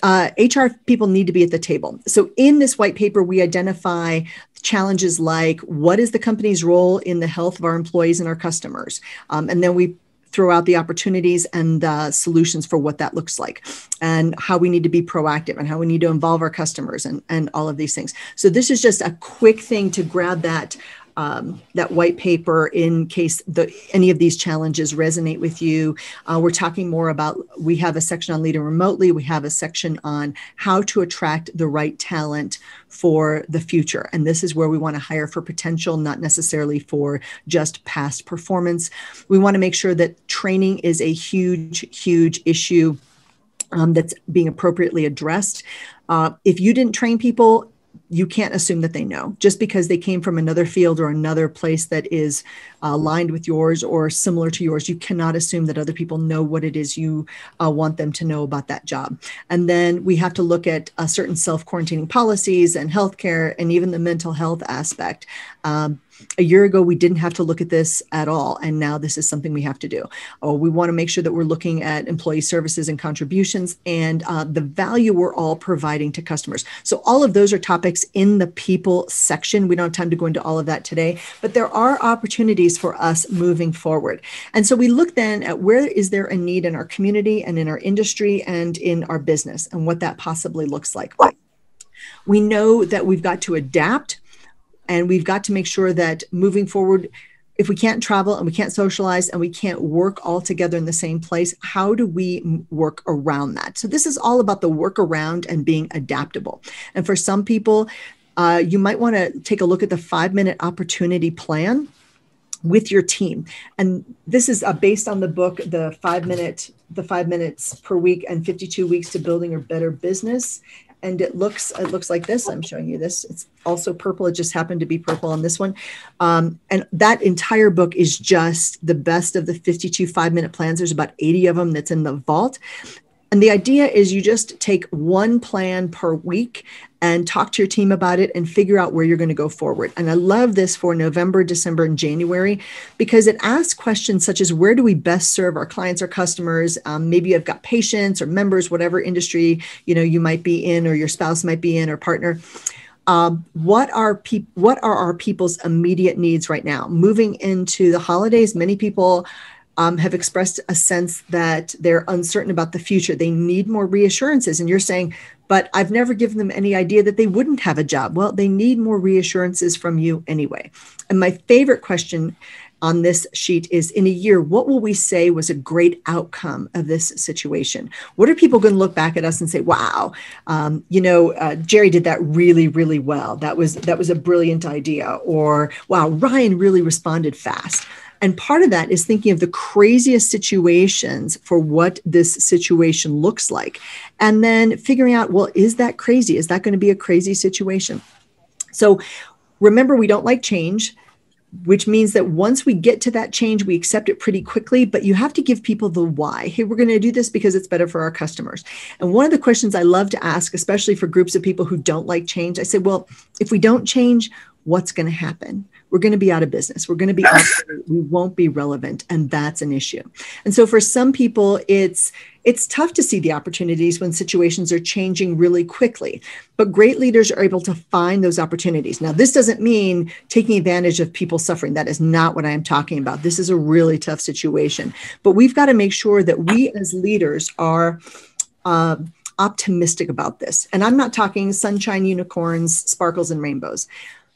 HR people need to be at the table. So in this white paper, we identify challenges like what is the company's role in the health of our employees and our customers? And then we throw out the opportunities and solutions for what that looks like and how we need to be proactive and how we need to involve our customers and all of these things. So this is just a quick thing to grab that white paper in case any of these challenges resonate with you. We're talking more about, we have a section on leading remotely. We have a section on how to attract the right talent for the future. And this is where we want to hire for potential, not necessarily for just past performance. We want to make sure that training is a huge, huge issue that's being appropriately addressed. If you didn't train people, you can't assume that they know. Just because they came from another field or another place that is aligned with yours or similar to yours, you cannot assume that other people know what it is you want them to know about that job. And then we have to look at certain self-quarantining policies and healthcare and even the mental health aspect. A year ago, we didn't have to look at this at all. And now this is something we have to do. We want to make sure that we're looking at employee services and contributions and the value we're all providing to customers. So all of those are topics in the people section. We don't have time to go into all of that today, but there are opportunities for us moving forward. And so we look then at where is there a need in our community and in our industry and in our business and what that possibly looks like. We know that we've got to adapt. And we've got to make sure that moving forward, if we can't travel and we can't socialize and we can't work all together in the same place, how do we work around that? So this is all about the work around and being adaptable. And for some people, you might want to take a look at the 5-minute opportunity plan with your team. And this is based on the book, the 5 minutes per week and 52 weeks to building a better business. And it looks like this. I'm showing you this. It's also purple. It just happened to be purple on this one. And that entire book is just the best of the 52 5-minute plans. There's about 80 of them that's in the vault. And the idea is you just take one plan per week and talk to your team about it and figure out where you're going to go forward. And I love this for November, December, and January, because it asks questions such as where do we best serve our clients or customers? Maybe you've got patients or members, whatever industry you might be in or your spouse might be in or partner. What are our people's immediate needs right now? Moving into the holidays, many people have expressed a sense that they're uncertain about the future. They need more reassurances. And you're saying, but I've never given them any idea that they wouldn't have a job. Well, they need more reassurances from you anyway. And my favorite question on this sheet is, in a year, what will we say was a great outcome of this situation? What are people going to look back at us and say, wow, Jerry did that really, really well. That was a brilliant idea. Or, wow, Ryan really responded fast. And part of that is thinking of the craziest situations for what this situation looks like. And then figuring out, well, is that crazy? Is that going to be a crazy situation? So remember, we don't like change, which means that once we get to that change, we accept it pretty quickly, but you have to give people the why. Hey, we're going to do this because it's better for our customers. And one of the questions I love to ask, especially for groups of people who don't like change, I say, well, if we don't change, what's going to happen? We're going to be out of business. We're going to be obsolete. We won't be relevant. And that's an issue. And so for some people, it's tough to see the opportunities when situations are changing really quickly. But great leaders are able to find those opportunities. Now, this doesn't mean taking advantage of people suffering. That is not what I am talking about. This is a really tough situation. But we've got to make sure that we as leaders are optimistic about this. And I'm not talking sunshine, unicorns, sparkles, and rainbows.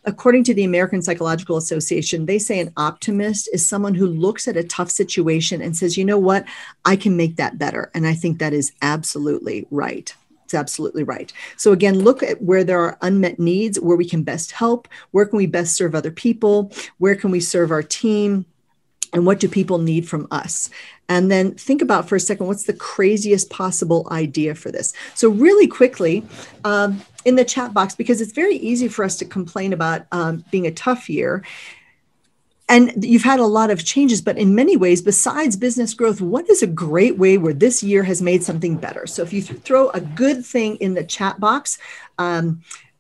According to the American Psychological Association, they say an optimist is someone who looks at a tough situation and says, you know what, I can make that better. And I think that is absolutely right. It's absolutely right. So again, look at where there are unmet needs, where we can best help, where can we best serve other people, where can we serve our team, and what do people need from us? And then think about for a second, what's the craziest possible idea for this? So really quickly, in the chat box, because it's very easy for us to complain about being a tough year. And you've had a lot of changes, but in many ways, besides business growth, what is a great way where this year has made something better? So if you throw a good thing in the chat box,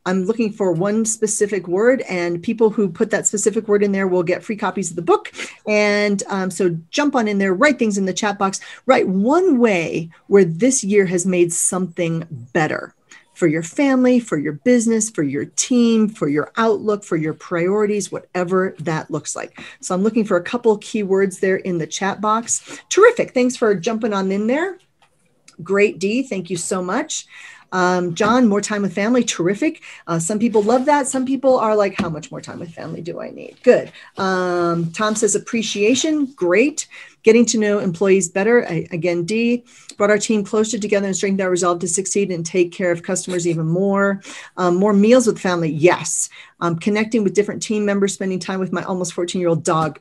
I'm looking for one specific word, and people who put that specific word in there will get free copies of the book. And so jump on in there, write things in the chat box. Write one way where this year has made something better for your family, for your business, for your team, for your outlook, for your priorities, whatever that looks like. So I'm looking for a couple keywords there in the chat box. Terrific. Thanks for jumping on in there. Great, Dee. Thank you so much. John, more time with family. Terrific. Some people love that. Some people are like, how much more time with family do I need? Good. Tom says appreciation. Great. Getting to know employees better. Again, D, brought our team closer together and strengthened our resolve to succeed and take care of customers even more. More meals with family. Yes. Connecting with different team members, spending time with my almost 14-year-old dog,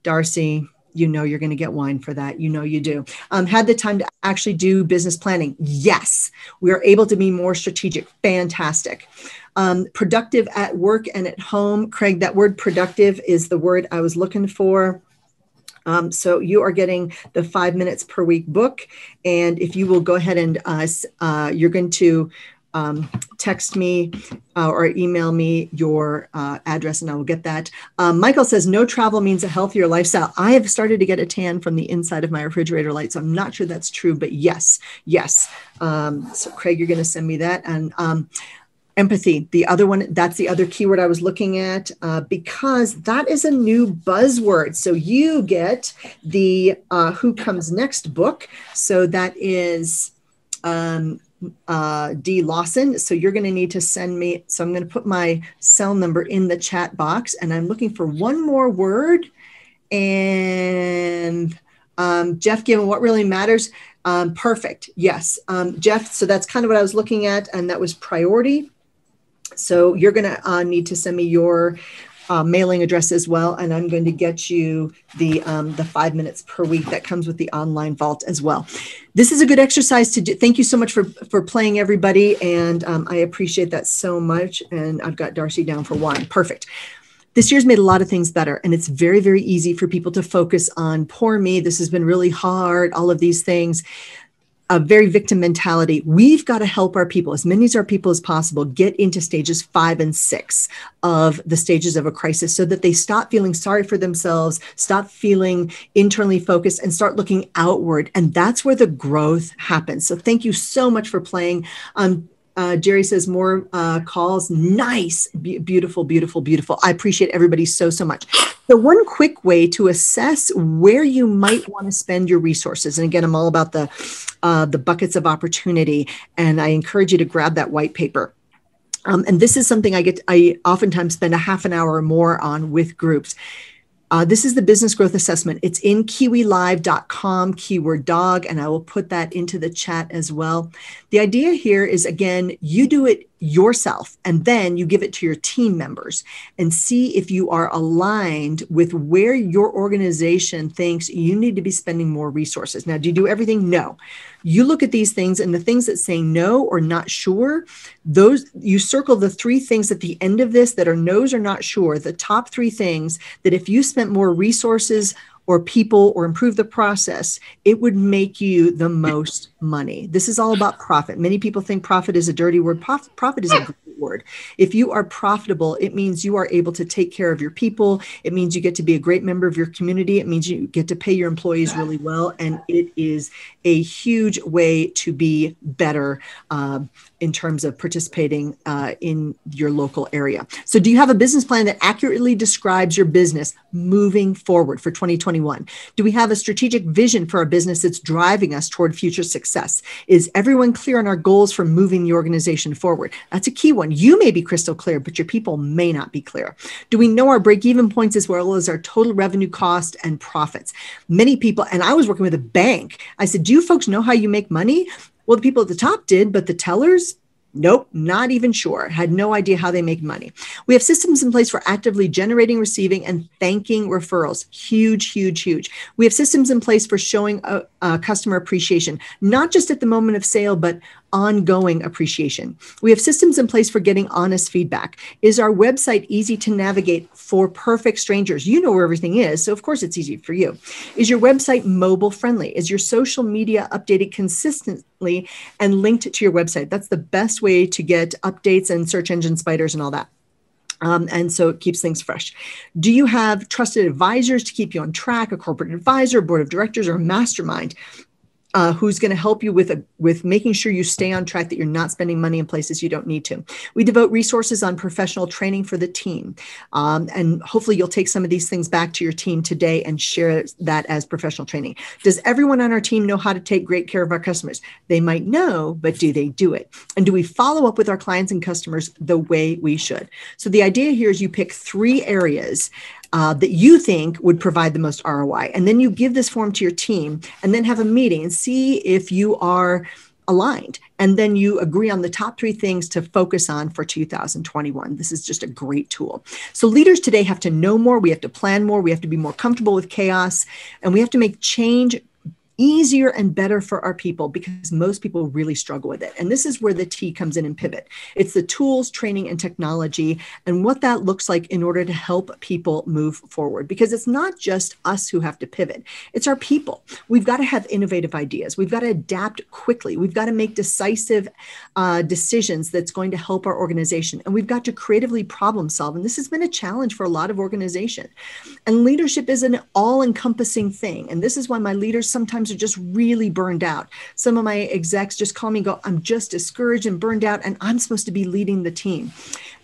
Darcy. You know you're going to get wine for that. You know you do. Had the time to actually do business planning. Yes. We are able to be more strategic. Fantastic. Productive at work and at home. Craig, that word productive is the word I was looking for. So you are getting the 5 minutes per week book. And if you will go ahead and you're going to text me or email me your address and I will get that. Michael says, no travel means a healthier lifestyle. I have started to get a tan from the inside of my refrigerator light, so I'm not sure that's true, but yes. So Craig, you're going to send me that. And empathy, the other one, that's the other keyword I was looking at because that is a new buzzword. So you get the Who Comes Next book. So that is D. Lawson. So you're going to need to send me. So I'm going to put my cell number in the chat box and I'm looking for one more word. And Jeff, given what really matters. Perfect. Yes. Jeff. So that's kind of what I was looking at. And that was priority. So you're going to need to send me your mailing address as well. And I'm going to get you the 5 minutes per week that comes with the online vault as well. This is a good exercise to do. Thank you so much for playing, everybody. And I appreciate that so much. And I've got Darcy down for wine. Perfect. This year's made a lot of things better. And it's very, very easy for people to focus on poor me. This has been really hard, all of these things. A very victim mentality. We've got to help our people, as many of our people as possible, get into stages 5 and 6 of the stages of a crisis so that they stop feeling sorry for themselves, stop feeling internally focused, and start looking outward. And that's where the growth happens. So thank you so much for playing. Jerry says more calls. Nice. Beautiful, beautiful, beautiful. I appreciate everybody so, so much. So one quick way to assess where you might want to spend your resources. And again, I'm all about the buckets of opportunity. And I encourage you to grab that white paper. And this is something I oftentimes spend a half an hour or more on with groups. This is the business growth assessment. It's in kiwilive.com, keyword dog, and I will put that into the chat as well. The idea here is, again, you do it yourself, and then you give it to your team members and see if you are aligned with where your organization thinks you need to be spending more resources. Now, do you do everything? No. You look at these things, and the things that say no or not sure, those you circle the 3 things at the end of this that are no's or not sure, the top 3 things that if you spent more resources or people or improve the process, it would make you the most money. This is all about profit. Many people think profit is a dirty word. Profit is a great word. If you are profitable, it means you are able to take care of your people. It means you get to be a great member of your community. It means you get to pay your employees really well. And it is a huge way to be better in terms of participating in your local area. So do you have a business plan that accurately describes your business moving forward for 2021? Do we have a strategic vision for our business that's driving us toward future success? Is everyone clear on our goals for moving the organization forward? That's a key one. You may be crystal clear, but your people may not be clear. Do we know our break-even points as well as our total revenue cost and profits? Many people, and I was working with a bank, I said, do you folks know how you make money? Well, the people at the top did, but the tellers, nope, not even sure. Had no idea how they make money. We have systems in place for actively generating, receiving, and thanking referrals. Huge, huge, huge. We have systems in place for showing customer appreciation, not just at the moment of sale, but ongoing appreciation. We have systems in place for getting honest feedback. Is our website easy to navigate for perfect strangers? You know where everything is, so of course it's easy for you. Is your website mobile friendly? Is your social media updated consistently and linked to your website? That's the best way to get updates and search engine spiders and all that. And so it keeps things fresh. Do you have trusted advisors to keep you on track, a corporate advisor, board of directors, or a mastermind who's going to help you with making sure you stay on track, that you're not spending money in places you don't need to? We devote resources on professional training for the team. And hopefully you'll take some of these things back to your team today and share that as professional training. Does everyone on our team know how to take great care of our customers? They might know, but do they do it? And do we follow up with our clients and customers the way we should? So the idea here is you pick 3 areas that you think would provide the most ROI. And then you give this form to your team and then have a meeting and see if you are aligned. And then you agree on the top 3 things to focus on for 2021. This is just a great tool. So leaders today have to know more. We have to plan more. We have to be more comfortable with chaos. And we have to make change easier and better for our people, because most people really struggle with it. And this is where the T comes in and pivot. It's the tools, training, and technology, and what that looks like in order to help people move forward. Because it's not just us who have to pivot. It's our people. We've got to have innovative ideas. We've got to adapt quickly. We've got to make decisive decisions that's going to help our organization. And we've got to creatively problem solve. And this has been a challenge for a lot of organizations. And leadership is an all-encompassing thing. And this is why my leaders sometimes are just really burned out. Some of my execs just call me and go, I'm just discouraged and burned out, and I'm supposed to be leading the team.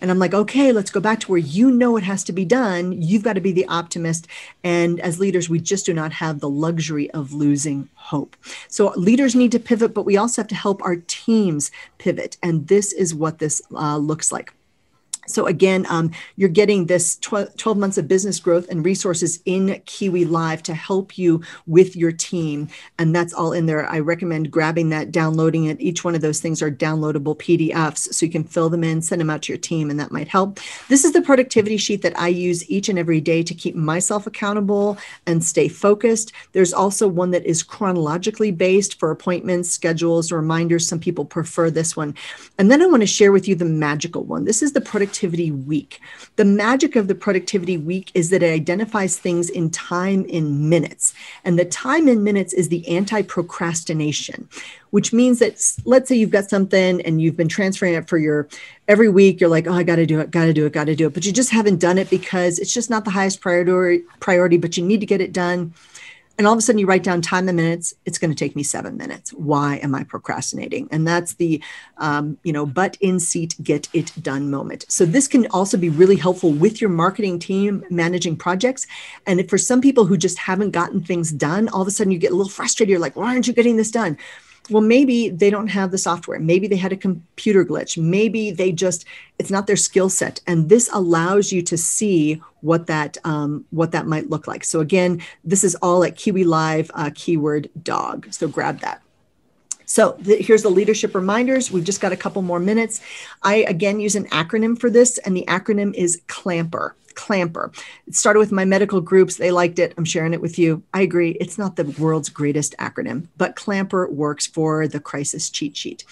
And I'm like, okay, let's go back to where you know it has to be done. You've got to be the optimist. And as leaders, we just do not have the luxury of losing hope. So leaders need to pivot, but we also have to help our teams pivot. And this is what this looks like. So again, you're getting this 12 months of business growth and resources in Kiwi Live to help you with your team. And that's all in there. I recommend grabbing that, downloading it. Each one of those things are downloadable PDFs, so you can fill them in, send them out to your team, and that might help. This is the productivity sheet that I use each and every day to keep myself accountable and stay focused. There's also one that is chronologically based for appointments, schedules, reminders. Some people prefer this one. And then I want to share with you the magical one. This is the productivity week. The magic of the productivity week is that it identifies things in time in minutes. And the time in minutes is the anti-procrastination, which means that, let's say you've got something and you've been transferring it for every week, you're like, oh, I got to do it, got to do it, got to do it. But you just haven't done it because it's just not the highest priority, but you need to get it done. And all of a sudden you write down time in minutes, it's going to take me 7 minutes. Why am I procrastinating? And that's the, butt in seat, get it done moment. So this can also be really helpful with your marketing team managing projects. And for some people who just haven't gotten things done, all of a sudden you get a little frustrated. You're like, why aren't you getting this done? Well, maybe they don't have the software. Maybe they had a computer glitch. Maybe it's not their skill set. And this allows you to see what that might look like. So again, this is all at Kiwi Live, keyword dog. So grab that. So here's the leadership reminders. We've just got a couple more minutes. I, again, use an acronym for this, and the acronym is CLAMPER. Clamper. It started with my medical groups. They liked it. I'm sharing it with you. I agree. It's not the world's greatest acronym, but Clamper works for the crisis cheat sheet.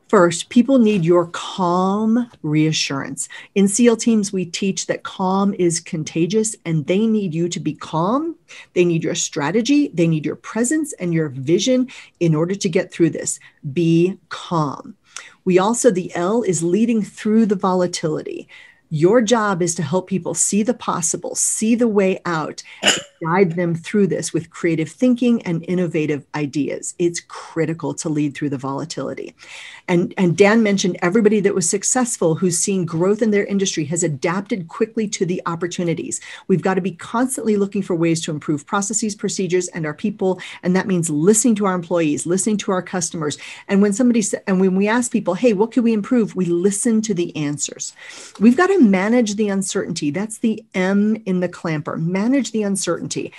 First, people need your calm reassurance. In SEAL teams, we teach that calm is contagious, and they need you to be calm. They need your strategy. They need your presence and your vision in order to get through this. Be calm. The L is leading through the volatility. Your job is to help people see the possible, see the way out, and guide them through this with creative thinking and innovative ideas. It's critical to lead through the volatility. And Dan mentioned everybody that was successful who's seen growth in their industry has adapted quickly to the opportunities. We've got to be constantly looking for ways to improve processes, procedures, and our people. And that means listening to our employees, listening to our customers. And when we ask people, hey, what can we improve? We listen to the answers. We've got to manage the uncertainty. That's the M in the Clamper. Manage the uncertainty.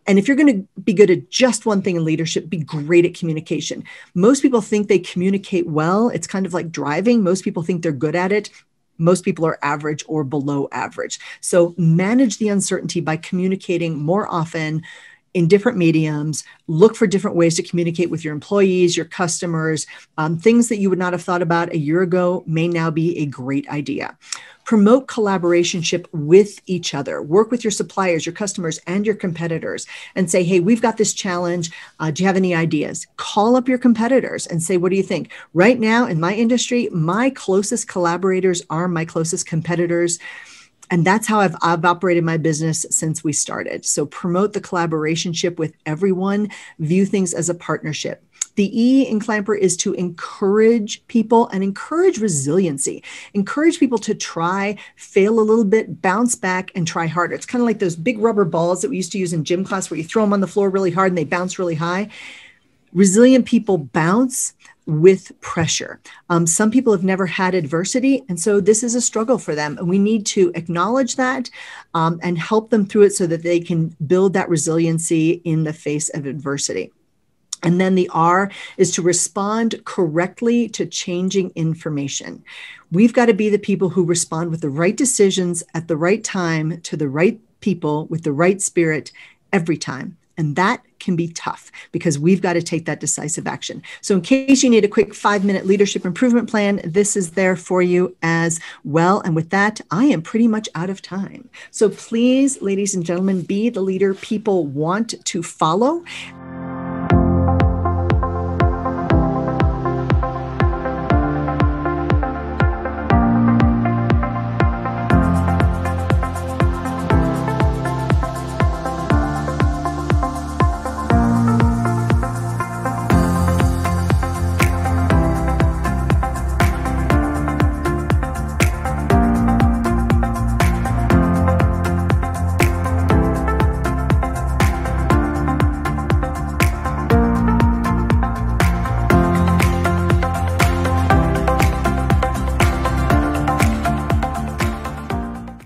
And if you're going to be good at just one thing in leadership, be great at communication. Most people think they communicate well. It's kind of like driving. Most people think they're good at it. Most people are average or below average. So manage the uncertainty by communicating more often, in different mediums, look for different ways to communicate with your employees, your customers. Things that you would not have thought about a year ago may now be a great idea. Promote collaborationship with each other. Work with your suppliers, your customers, and your competitors and say, hey, we've got this challenge. Do you have any ideas? Call up your competitors and say, what do you think? Right now in my industry, my closest collaborators are my closest competitors. And that's how I've operated my business since we started. So promote the collaborationship with everyone. View things as a partnership. The E in Clamper is to encourage people and encourage resiliency. Encourage people to try, fail a little bit, bounce back, and try harder. It's kind of like those big rubber balls that we used to use in gym class where you throw them on the floor really hard and they bounce really high. Resilient people bounce with pressure. Some people have never had adversity, and so this is a struggle for them. And we need to acknowledge that and help them through it so that they can build that resiliency in the face of adversity. And then the R is to respond correctly to changing information. We've got to be the people who respond with the right decisions at the right time to the right people with the right spirit every time. And that can be tough because we've got to take that decisive action. So in case you need a quick 5-minute leadership improvement plan, this is there for you as well. And with that, I am pretty much out of time. So please, ladies and gentlemen, be the leader people want to follow.